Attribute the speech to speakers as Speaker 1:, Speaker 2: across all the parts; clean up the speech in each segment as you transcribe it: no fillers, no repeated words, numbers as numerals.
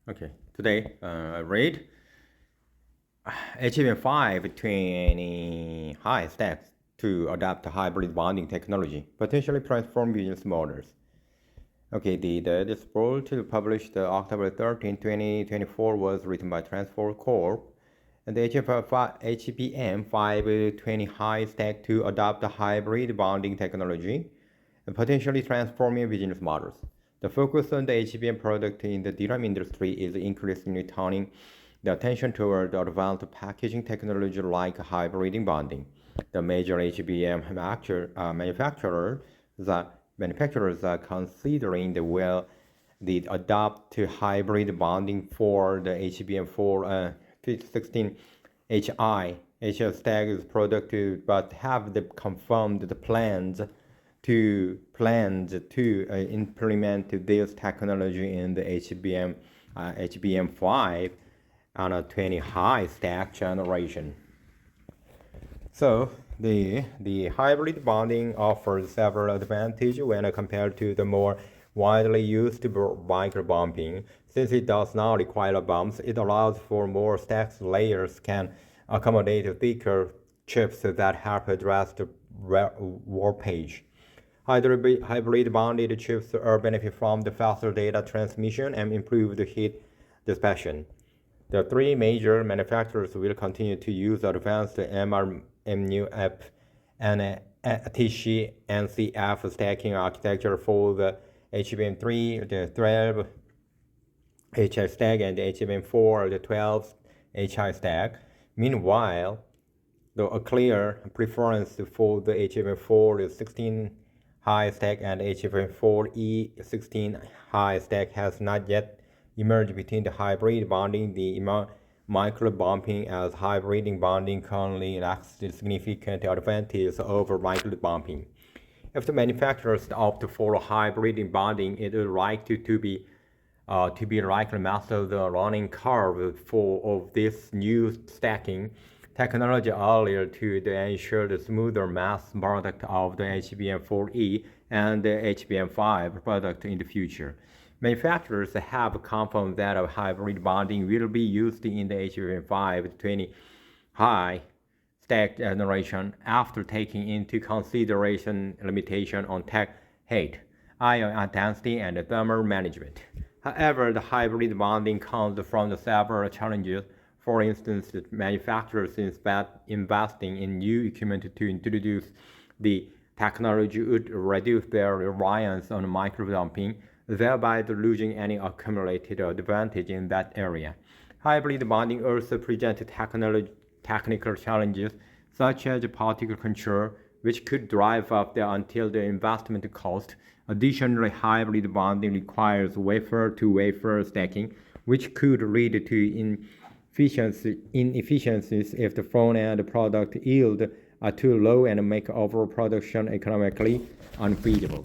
Speaker 1: Okay, today I read HBM5 20 high stacks to adapt to hybrid bonding technology, potentially transform business models. Okay, this report published October 13, 2024 was written by Transform Corp. And the HBM5 20 high stack to adopt the hybrid bonding technology and potentially transforming business models. The focus on the HBM product in the DRAM industry is increasingly turning the attention toward advanced packaging technology like hybrid bonding. The major HBM manufacturers are considering the adopt to hybrid bonding for the HBM4 16HI stack product, but have confirmed the plans to implement this technology in the HBM5 on a 20 high stack generation. So the hybrid bonding offers several advantages when compared to the more widely used microbumping. Since it does not require bumps, it allows for more stacked layers, can accommodate thicker chips that help address the warpage. Hybrid bonded chips benefit from the faster data transmission and improved heat dissipation. The three major manufacturers will continue to use advanced MUF and TC NCF stacking architecture for the HBM3, the 12 HI stack, and the HBM4, the 12 HI stack. Meanwhile, a clear preference for the HBM4, the 16 high stack, and HBM4E 16 high stack has not yet emerged between the hybrid bonding. The microbumping as hybrid bonding currently lacks significant advantage over microbumping. If the manufacturers opt for hybrid bonding, it would like to be likely master the learning curve of this new stacking technology earlier to ensure the smoother mass product of the HBM4E and the HBM5 product in the future. Manufacturers have confirmed that hybrid bonding will be used in the HBM5 20 high stack generation after taking into consideration limitation on tech height, ion density, and thermal management. However, the hybrid bonding comes from several challenges. For instance, the manufacturers investing in new equipment to introduce the technology would reduce their reliance on microbumping, thereby losing any accumulated advantage in that area. Hybrid bonding also presents technical challenges such as particle control, which could drive up until the investment cost. Additionally, hybrid bonding requires wafer-to-wafer stacking, which could lead to inefficiencies if the front-end product yield are too low and make overall production economically unfeasible.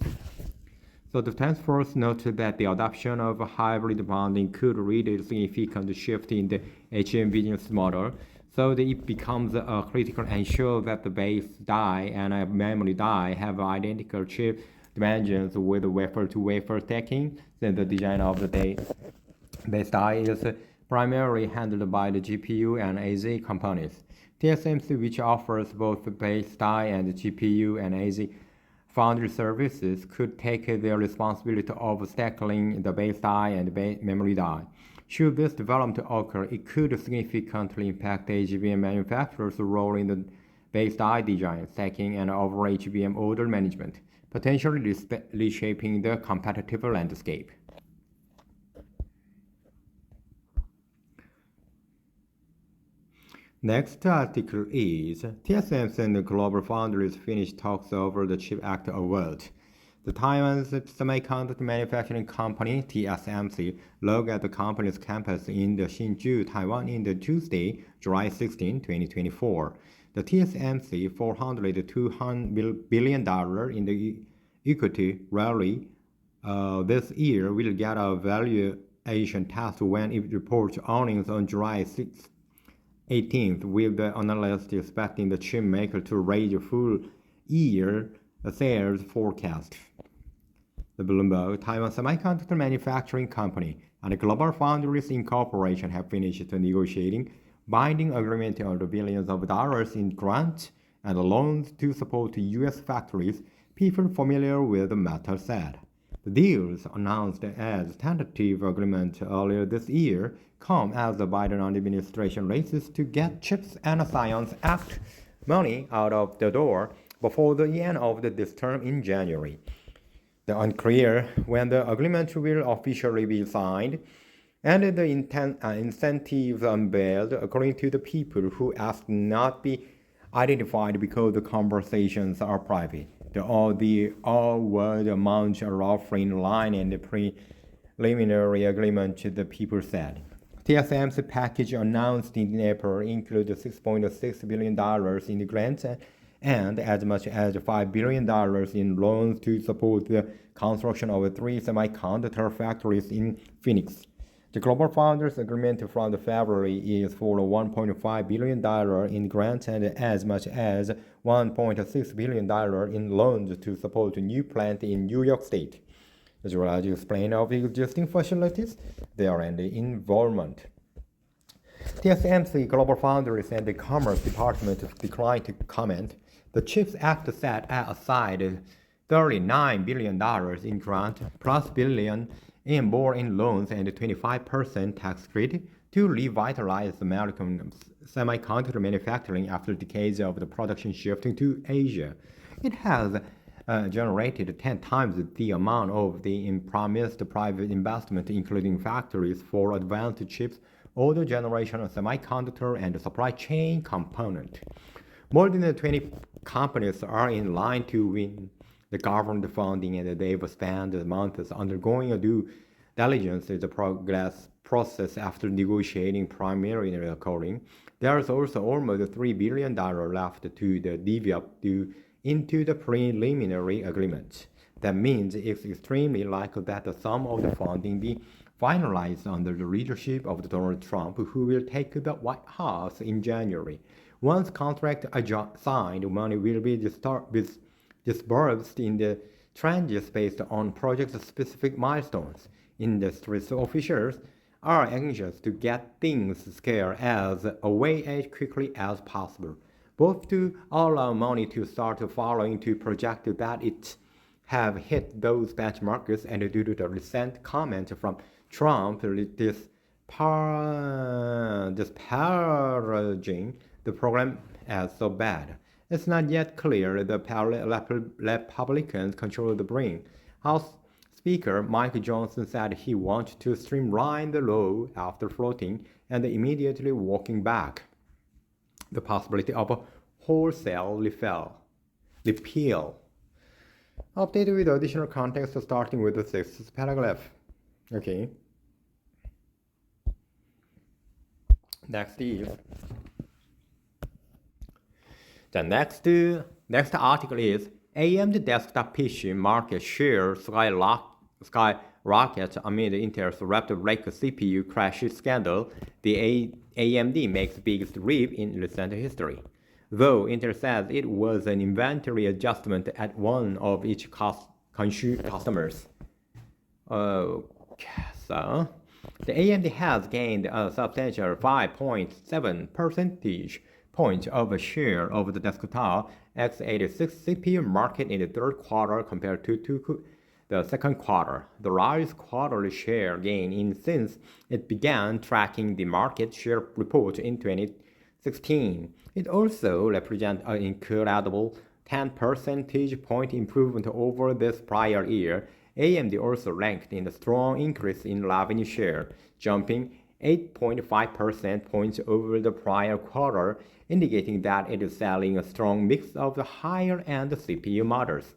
Speaker 1: So the task force noted that the adoption of hybrid bonding could lead to a significant shift in the HBM business model, so that it becomes critical to ensure that the base die and a memory die have identical chip dimensions with wafer-to-wafer stacking. Then the design of the base die is primarily handled by the GPU and AZ companies. TSMC, which offers both the base die and the GPU and AZ foundry services, could take the responsibility of stacking the base die and memory die. Should this development occur, it could significantly impact HBM manufacturers' role in the base die design, stacking, and overall HBM order management, potentially reshaping the competitive landscape. Next article is TSMC and GlobalFoundries finished talks over the CHIPS Act award. The Taiwan's semiconductor manufacturing company TSMC logged at the company's campus in the Hsinchu, Taiwan, in the Tuesday, July 16, 2024. The TSMC $402 billion in the equity rally this year will get a valuation test when it reports earnings on July 18th, with the analysts expecting the chip maker to raise a full-year sales forecast. The Bloomberg, Taiwan Semiconductor Manufacturing Company, and GlobalFoundries Incorporation have finished negotiating binding agreement on the billions of dollars in grants and loans to support U.S. factories, people familiar with the matter said. The deals, announced as tentative agreement earlier this year, come as the Biden administration races to get CHIPS and Science Act money out of the door before the end of this term in January. The unclear when the agreement will officially be signed, and the incentives unveiled, according to the people who asked not be identified because the conversations are private. The all-word amounts are roughly in line in the preliminary agreement, the people said. TSM's package announced in April includes $6.6 billion in grants and as much as $5 billion in loans to support the construction of 3 semiconductor factories in Phoenix. The GlobalFoundries agreement from February is for $1.5 billion in grants and as much as $1.6 billion in loans to support a new plant in New York State. As well as explain of existing facilities, their involvement. TSMC, GlobalFoundries, and the Commerce Department declined to comment. The CHIPS Act set aside $39 billion in grant plus billion in borrowing loans and 25% tax credit to revitalize American semiconductor manufacturing after decades of the production shifting to Asia. It has generated 10 times the amount of the promised private investment, including factories for advanced chips, older generation of semiconductor, and supply chain component. More than 20 companies are in line to win the government funding, and they've spent months undergoing a due diligence in the process after negotiating primarily occurring. There is also almost $3 billion left to develop into the preliminary agreement. That means it's extremely likely that some of the funding be finalized under the leadership of Donald Trump, who will take the White House in January. Once contract signed, money will be disbursed in the tranches based on project-specific milestones. Industry officials are anxious to get things scared away as quickly as possible, both to allow money to start flowing to project that it have hit those benchmarks and due to the recent comment from Trump disparaging the program as so bad. It's not yet clear the Republicans control the brain. House Speaker Mike Johnson said he wanted to streamline the law after floating and immediately walking back the possibility of a wholesale repeal. Update with additional context starting with the 6th paragraph. Okay. Next is the next article is AMD desktop PC market share skyrocket amid Intel's Raptor-Lake CPU crash scandal. The AMD makes biggest rip in recent history. Though Intel says it was an inventory adjustment at one of its customers. So, the AMD has gained a substantial 5.7 percentage points of a share of the desktop x86 CPU market in the third quarter compared to the second quarter, the largest quarterly share gain since it began tracking the market share report in 2016. It also represents an incredible 10 percentage point improvement over this prior year. AMD also ranked in a strong increase in revenue share, jumping 8.5% points over the prior quarter, indicating that it is selling a strong mix of the higher-end CPU models.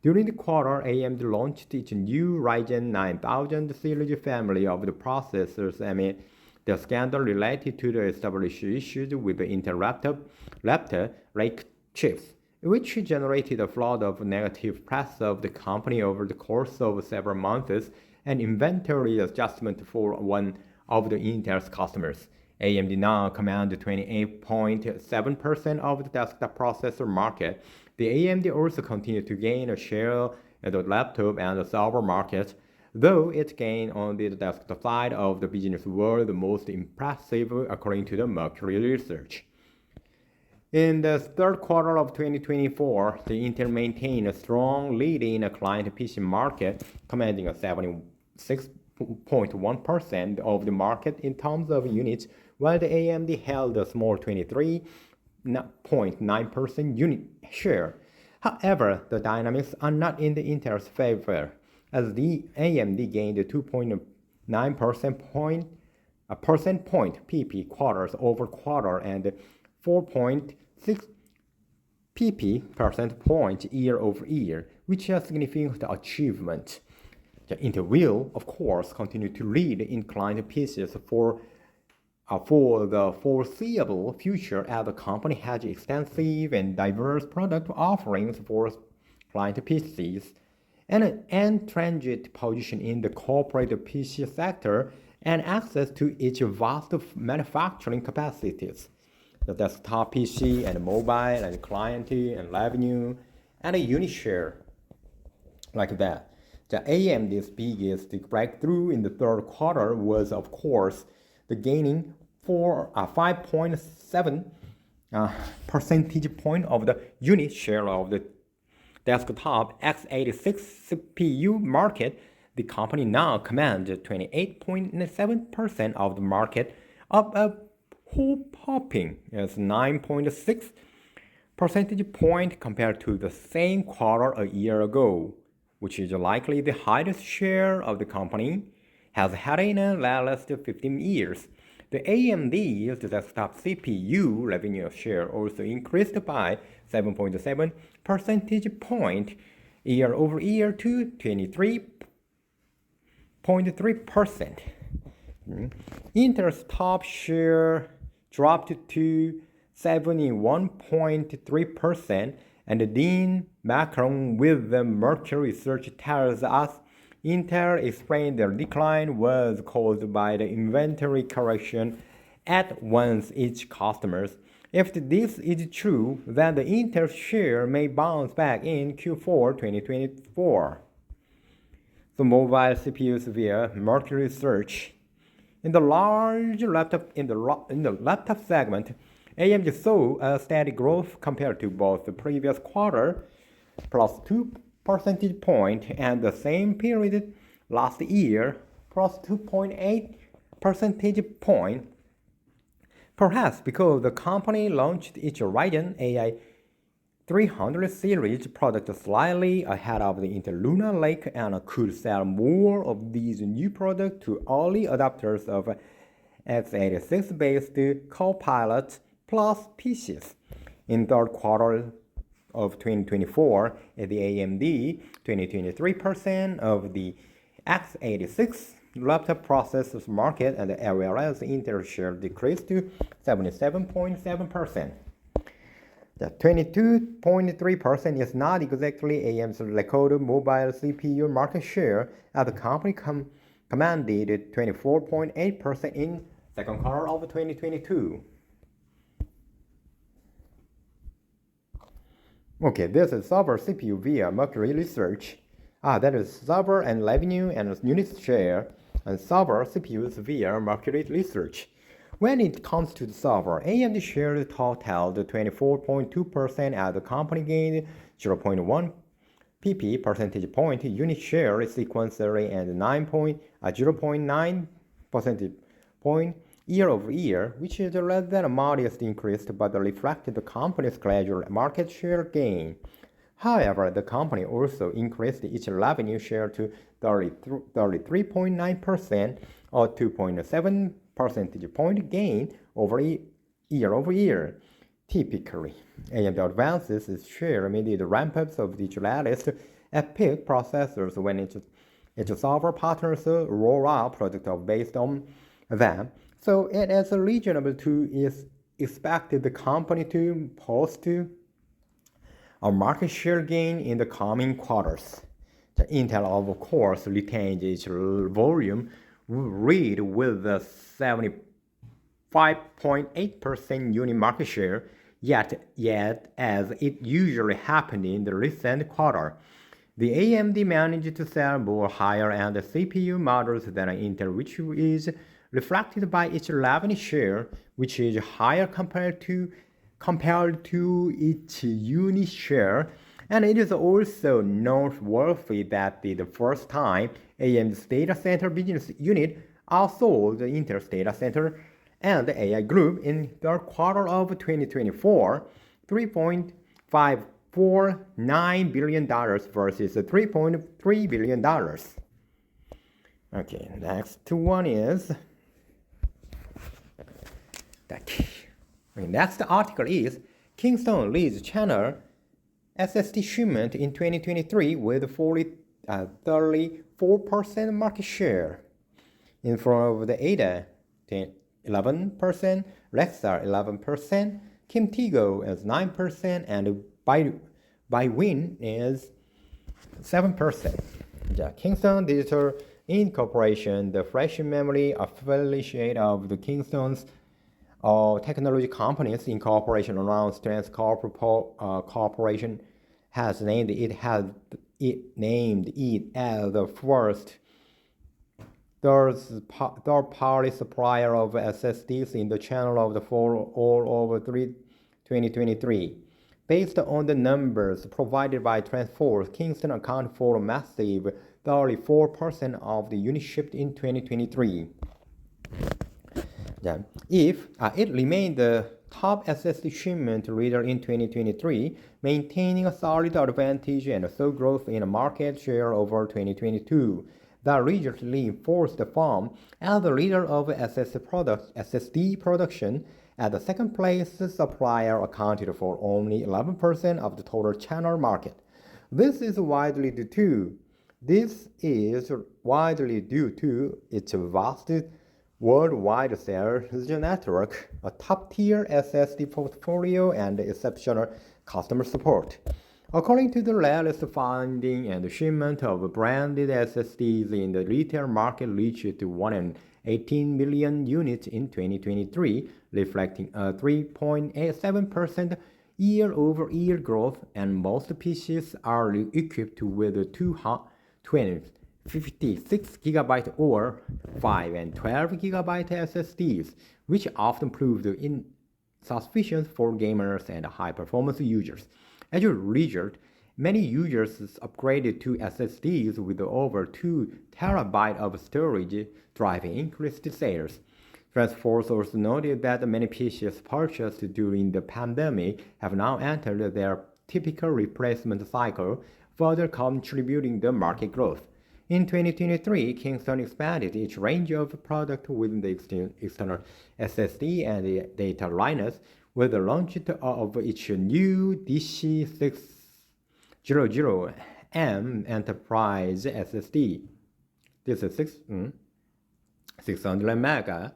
Speaker 1: During the quarter, AMD launched its new Ryzen 9000 series family of the processors amid the scandal related to the established issues with the Intel Raptor-Lake chips, which generated a flood of negative press of the company over the course of several months, and inventory adjustment for one of the Intel's customers. AMD now commands 28.7% of the desktop processor market. The AMD also continued to gain a share in the laptop and the server market, though its gain on the desktop side of the business were the most impressive according to the Mercury Research. In the third quarter of 2024, the Intel maintained a strong lead in the client PC market, commanding a 76.1% of the market in terms of units, while the AMD held a small 23.9% unit share. However, the dynamics are not in the Intel's favor, as the AMD gained 2.9 percent point PP quarters over quarter and 4.6 PP percent point year over year, which is a significant achievement. The Intel will, of course, continue to lead in client PCs for the foreseeable future, as the company has extensive and diverse product offerings for client PCs, and an entrenched position in the corporate PC sector, and access to its vast manufacturing capacities. The desktop PC and mobile and client and revenue and a unit share like that. The AMD's biggest breakthrough in the third quarter was, of course, the gaining for 5.7 percentage point of the unit share of the desktop x86 CPU market. The company now commands 28.7% of the market, up a whopping 9.6 percentage point compared to the same quarter a year ago, which is likely the highest share of the company has had in the last 15 years. The AMD's desktop CPU revenue share also increased by 7.7 percentage point year over year to 23.3%. Intel's top share dropped to 71.3%, and Dean Macron with the Mercury Research tells us Intel explained the decline was caused by the inventory correction at one's its customers. If this is true, then the Intel share may bounce back in Q4 2024. The mobile CPUs via Mercury Research. In the laptop segment, AMD saw a steady growth compared to both the previous quarter, plus 2 percentage point, and the same period last year, plus 2.8 percentage point. Perhaps because the company launched its Ryzen AI 300 series product slightly ahead of the Intel Lunar Lake and could sell more of these new products to early adopters of x86-based Copilot Plus PCs. In third quarter of 2024, at the AMD, 23% of the x86 laptop processors market, and whereas Intel share decreased to 77.7%. The 22.3% is not exactly AMD's record mobile CPU market share, as the company commanded 24.8% in second quarter of 2022. Okay, this is server CPU via Mercury Research. That is server and revenue and unit share, and server CPUs via Mercury Research. When it comes to the server, AMD share totaled 24.2% as the company gained 0.1 pp percentage point unit share sequentially and 0.9 percentage point year over year, which is less than a modest increase but reflected the company's gradual market share gain. However, the company also increased its revenue share to 33.9%, or 2.7 percentage point gain year over year. Typically, AMD advances its share amid the ramp-ups of the latest EPYC processors when its server partners roll out products based on them. So it is reasonable to expect the company to post a market share gain in the coming quarters. The Intel, of course, retained its volume lead with a 75.8% unit market share, yet as it usually happened in the recent quarter, The AMD managed to sell more higher-end CPU models than Intel, which is reflected by its revenue share, which is higher compared to its unit share. And it is also noteworthy that the first time AMD's data center business unit outsold Intel's data center and the AI group in the quarter of 2024, $3.549 billion versus $3.3 billion. Okay, next one is next article is Kingston leads channel SSD shipment in 2023 with 34% market share. In front of the Ada, 11%, Lexar 11%, Kimtigo is 9%, and ByWin is 7%. The Kingston Digital Incorporation, the flash memory affiliate of the Kingston's technology companies incorporation around Strength Corporation has named it as the first third-party supplier of SSDs in the channel of the all over 2023. Based on the numbers provided by TrendForce, Kingston accounted for a massive 34% of the units shipped in 2023. If it remained the top SSD shipment leader in 2023, maintaining a solid advantage and saw growth in market share over 2022. The result reinforced the firm as the leader of SSD production. At the second place, the supplier accounted for only 11% of the total channel market. This is widely due to its vast worldwide sales network, a top-tier SSD portfolio, and exceptional customer support. According to the latest finding, and shipment of branded SSDs in the retail market reached 118 million units in 2023, reflecting a 3.87% year-over-year growth, and most PCs are equipped with 256 GB or 5 and 12 GB SSDs, which often proved insufficient for gamers and high-performance users. As a result, many users upgraded to SSDs with over 2 TB of storage, driving increased sales. TrendForce also noted that many PCs purchased during the pandemic have now entered their typical replacement cycle, further contributing to market growth. In 2023, Kingston expanded its range of products within the external SSD and data lineups with the launch of its new DC600M Enterprise SSD. This is 600 mega.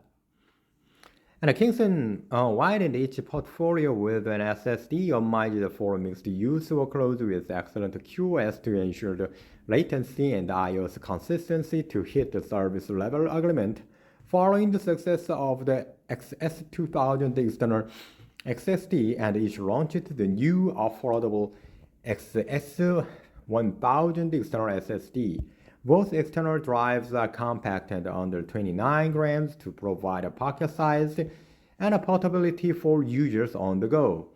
Speaker 1: And Kingston widened its portfolio with an SSD optimized for mixed-use workloads with excellent QoS to ensure the latency and I/O consistency to hit the service level agreement. Following the success of the XS2000 external SSD and its launch to the new affordable XS1000 external SSD. Both external drives are compact and under 29 grams to provide a pocket size and a portability for users on the go.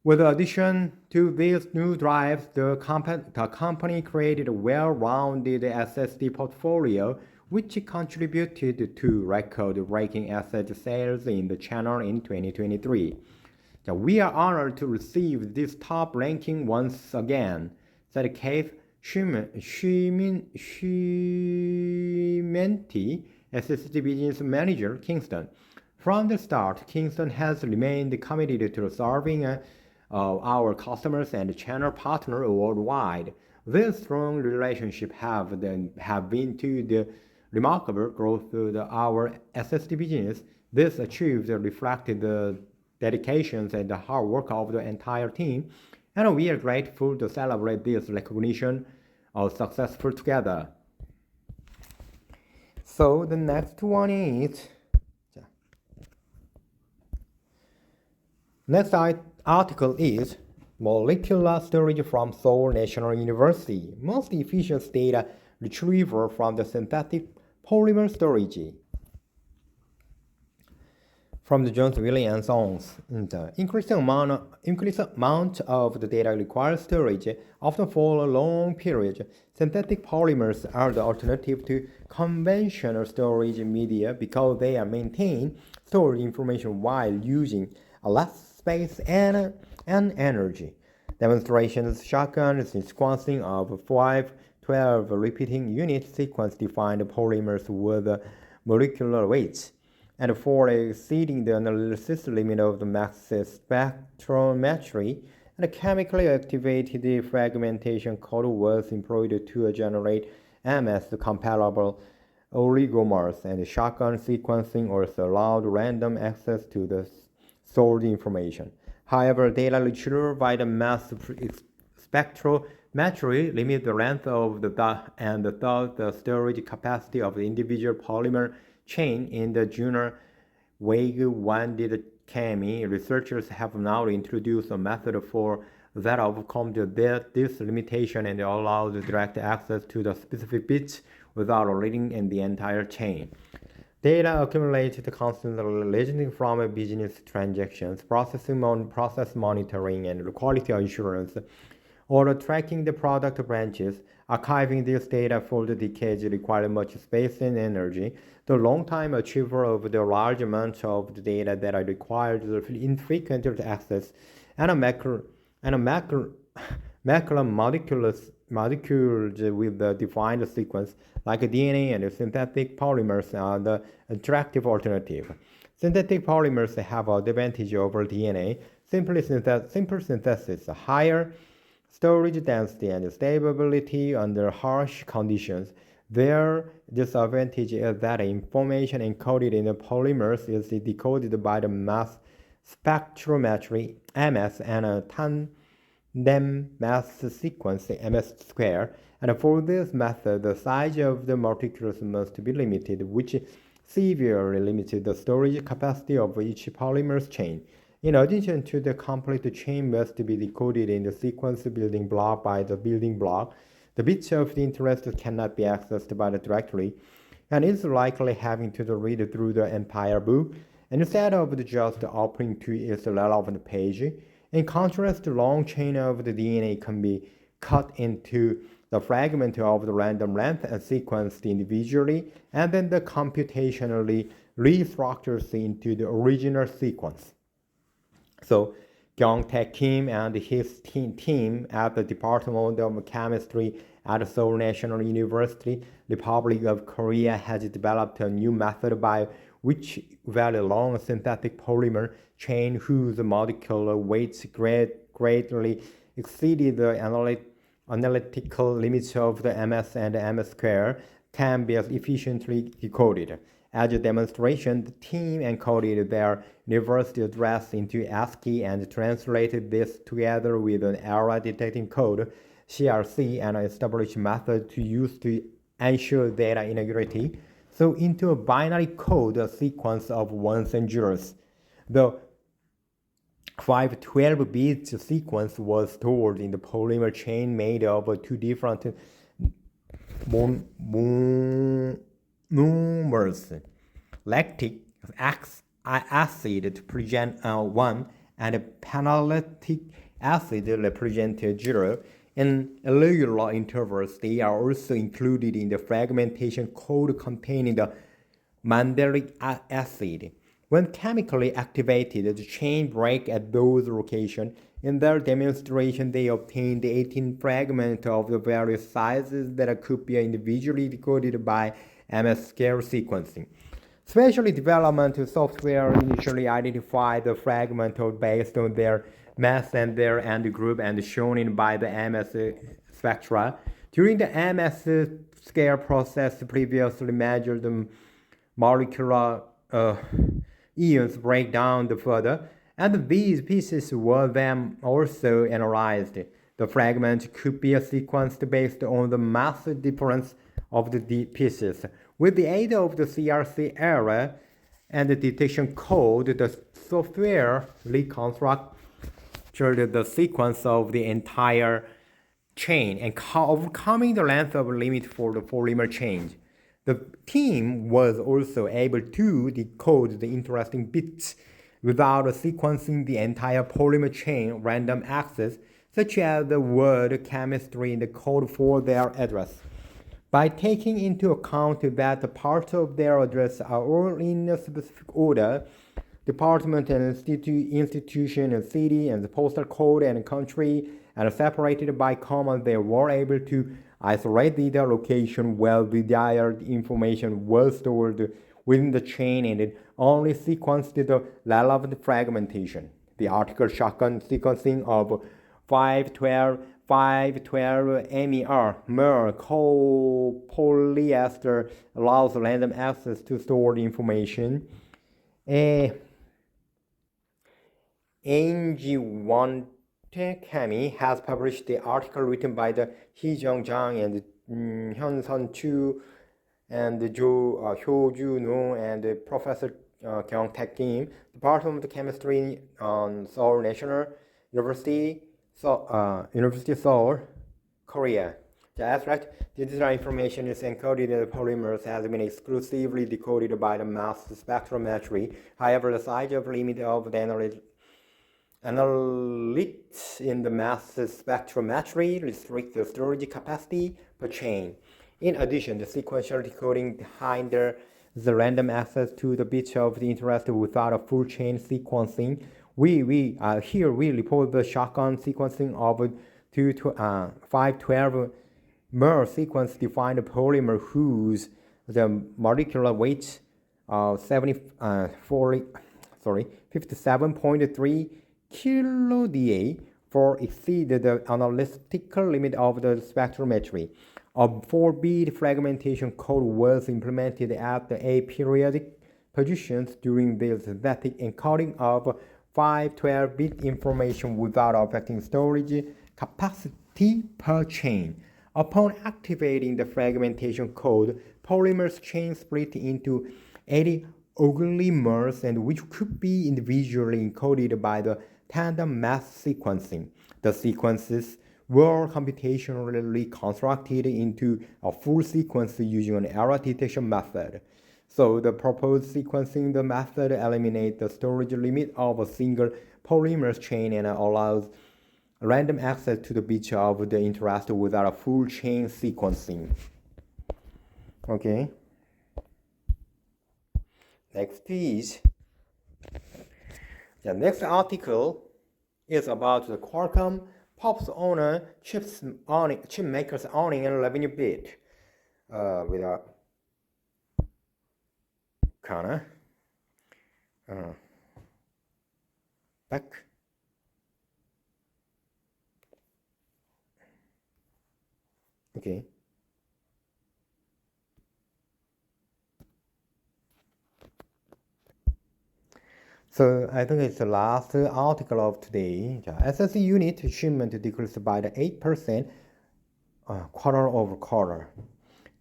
Speaker 1: With addition to these new drives, the company created a well-rounded SSD portfolio, which contributed to record-breaking SSD sales in the channel in 2023. We are honored to receive this top ranking once again, said Keith Schimenti, SSD Business Manager, Kingston. From the start, Kingston has remained committed to serving our customers and channel partners worldwide. This strong relationship have been to the remarkable growth of our SSD business. This achievement reflected the dedications and the hard work of the entire team, and we are grateful to celebrate this recognition of successful together. So the next one is article is molecular storage from Seoul National University, most efficient data retrieval from the synthetic polymer storage. From the Jones-Williams and Sons, the increasing amount of the data requires storage, often for a long period. Synthetic polymers are the alternative to conventional storage media because they are maintain stored information while using less space and energy. Demonstrations shotgun sequencing of 512 repeating unit sequence defined polymers with molecular weights and for exceeding the analysis limit of the mass spectrometry, and chemically activated fragmentation code was employed to generate MS-compatible oligomers, and shotgun sequencing also allowed random access to the stored information. However, data retrieval by the mass spectrometry limit the length of the storage capacity of the individual polymer chain in the journal Wig-1 Chemie. Researchers have now introduced a method for that overcomes this limitation and allows direct access to the specific bits without reading in the entire chain. Data accumulated constantly ranging from business transactions, process monitoring, and quality assurance, or tracking the product branches. Archiving this data for the decades required much space and energy. The long-time achiever of the large amounts of the data that are required infrequent access and macro molecules with the defined sequence, like DNA and synthetic polymers, are the attractive alternative. Synthetic polymers have an advantage over DNA, simple synthesis, higher storage density, and stability under harsh conditions. Their disadvantage is that information encoded in the polymers is decoded by the mass spectrometry (MS) and a tandem mass sequence (MS square). And for this method, the size of the molecules must be limited, which severely limits the storage capacity of each polymer's chain. In addition to the complete chain must be decoded in the sequence building block by the building block, the bits of the interest cannot be accessed by the directory, and is likely having to read through the entire book instead of just opening to its relevant page. In contrast, the long chain of the DNA can be cut into the fragment of the random length and sequenced individually, and then the computationally restructures into the original sequence. So, Kyung-Taek Kim and his team at the Department of Chemistry at Seoul National University, Republic of Korea, has developed a new method by which very long synthetic polymer chain whose molecular weights greatly exceeded the analytical limits of the MS and MS square can be efficiently decoded. As a demonstration, the team encoded their university address into ASCII and translated this together with an error detecting code, CRC, and established method to use to ensure data integrity, so into a binary code a sequence of ones and zeros. The 512-bit sequence was stored in the polymer chain made of two different monomers, lactic acid to represent 1 and phenolic acid represent 0. In irregular intervals, they are also included in the fragmentation code containing the mandelic acid. When chemically activated, the chain break at those locations. In their demonstration, they obtained 18 fragments of the various sizes that could be individually decoded by MS scale sequencing. Specially development software initially identified the fragment based on their mass and their end group and shown by the MS spectra. During the MS scale process, previously measured molecular ions break down further, and these pieces were then also analyzed. The fragment could be sequenced based on the mass difference of the pieces. With the aid of the CRC error and the detection code, the software reconstruct captured the sequence of the entire chain and overcoming the length of limit for the polymer change. The team was also able to decode the interesting bits without sequencing the entire polymer chain random access, such as the word chemistry in the code for their address. By taking into account that the parts of their address are all in a specific order, department and institution and city and the postal code and country and separated by commas, they were able to isolate the location where the desired information was stored within the chain and it only sequenced the relevant fragmentation. The article shotgun sequencing of 512 MER copolyester allows random access to stored information. Ang Chemi has published the article written by the Hee-Jung Jang and Hyun-Sun Chu and Hyo-Ju No and Professor Kyung-Taek Kim, Department of Chemistry on Seoul National University, University of Seoul, Korea. The abstract, the digital information is encoded in the polymers has been exclusively decoded by the mass spectrometry. However, the size of limit of the analytes in the mass spectrometry restricts the storage capacity per chain. In addition, the sequential decoding hinders the random access to the bits of the interest without a full chain sequencing. We report the shotgun sequencing of 512 MER sequence defined polymer whose the molecular weight of 57.3 kDa for exceeded the analytical limit of the spectrometry. A 4-bit fragmentation code was implemented at the aperiodic positions during the synthetic encoding of 512-bit information without affecting storage capacity per chain. Upon activating the fragmentation code, polymers chain split into 80 oligomers and which could be individually encoded by the tandem mass sequencing. The sequences were computationally constructed into a full sequence using an error detection method. So the proposed sequencing the method eliminates the storage limit of a single polymer chain and allows random access to the bits of the interest without a full chain sequencing. Okay. Next is the next article is about the Qualcomm POPs owner chip makers owning a revenue bit with a kind of back. Okay. So I think it's the last article of today. The SSD unit shipment decreased by the 8% quarter-over-quarter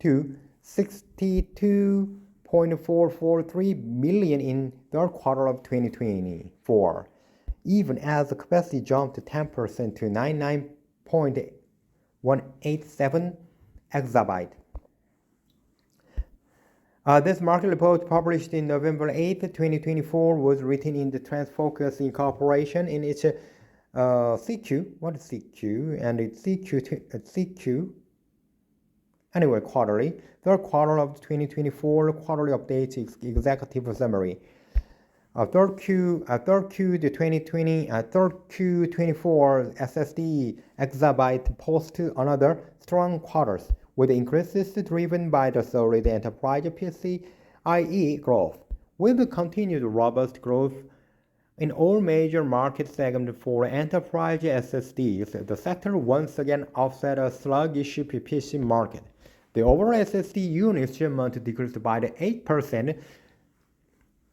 Speaker 1: to 62.443 million in third quarter of 2024, even as the capacity jumped 10% to 99.187 exabyte. This market report, published in November 8, 2024, was written in the Transfocus Incorporation in its CQ. What is CQ? And it's CQ. Anyway, quarterly. Third quarter of 2024 quarterly updates executive summary. Third Q 2024 SSD exabyte posted another strong quarters, with increases driven by the solid enterprise PCIe growth. With continued robust growth in all major market segments for enterprise SSDs, the sector once again offset a sluggish PC market. The overall SSD unit shipment decreased by 8%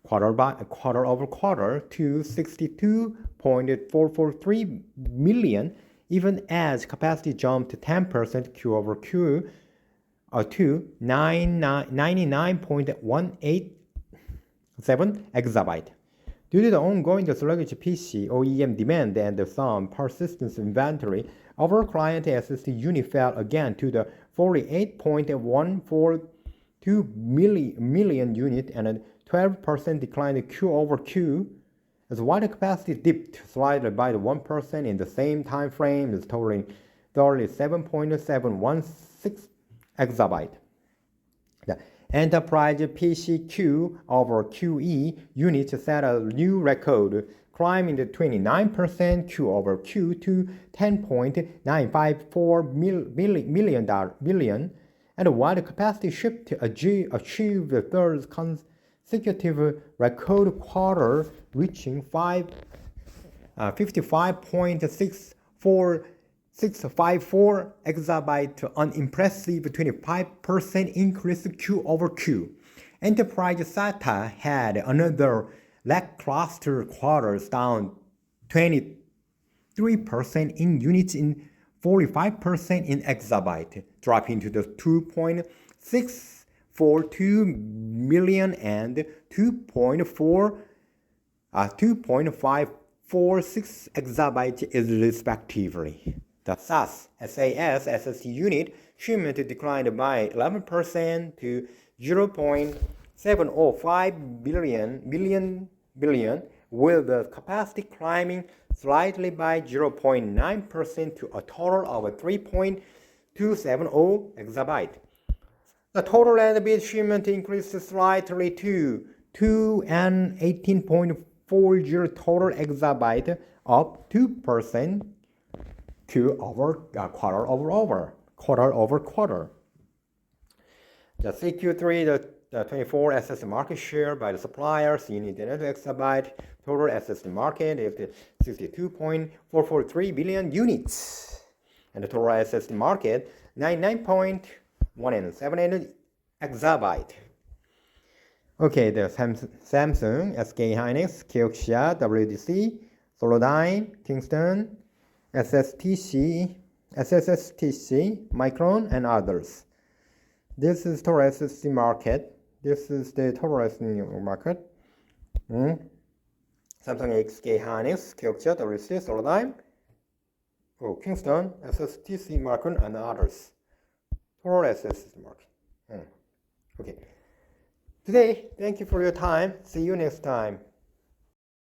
Speaker 1: quarter-over-quarter to 62.443 million, even as capacity jumped 10% Q-over-Q to 99.187 exabyte. Due to the ongoing sluggish PC OEM demand and some persistent inventory, our client SSD unit fell again to the 48.142 million unit and a 12% decline Q over Q. As while the capacity dipped slightly by 1% in the same time frame, is totaling 37.716 exabyte. The enterprise PCQ over QE unit set a new record, climbing to 29% Q over Q to 10.954 billion, and while the capacity shift achieved the third consecutive record quarter, reaching 55.654 exabyte, an impressive 25% increase Q over Q. Enterprise SATA had another lackluster quarter, down 23% in units and 45% in exabyte, dropping to the 2.642 million and 2.546 exabyte respectively. The SAS SSD unit shipment declined by 11% to 0.705 billion, with the capacity climbing slightly by 0.9% to a total of 3.270 exabyte. The total land bit shipment increased slightly to 218.40 total exabyte, up 2% quarter over quarter. The CQ3, the 24 SSD market share by the suppliers in Internet exabyte total SSD market is 62.443 billion units, and the total SSD market 99.178 exabyte. Okay, the Samsung, SK Hynix, Kioxia, WDC, Solidigm, Kingston, SSTC, Micron, and others. This is total SSD market. This is the total SSD market. Samsung, SK Hynix, Kioxia, WDC, Solidigm, Kingston, SSTC, Micron, and others. Total SSD market. Okay. Today, thank you for your time. See you next time.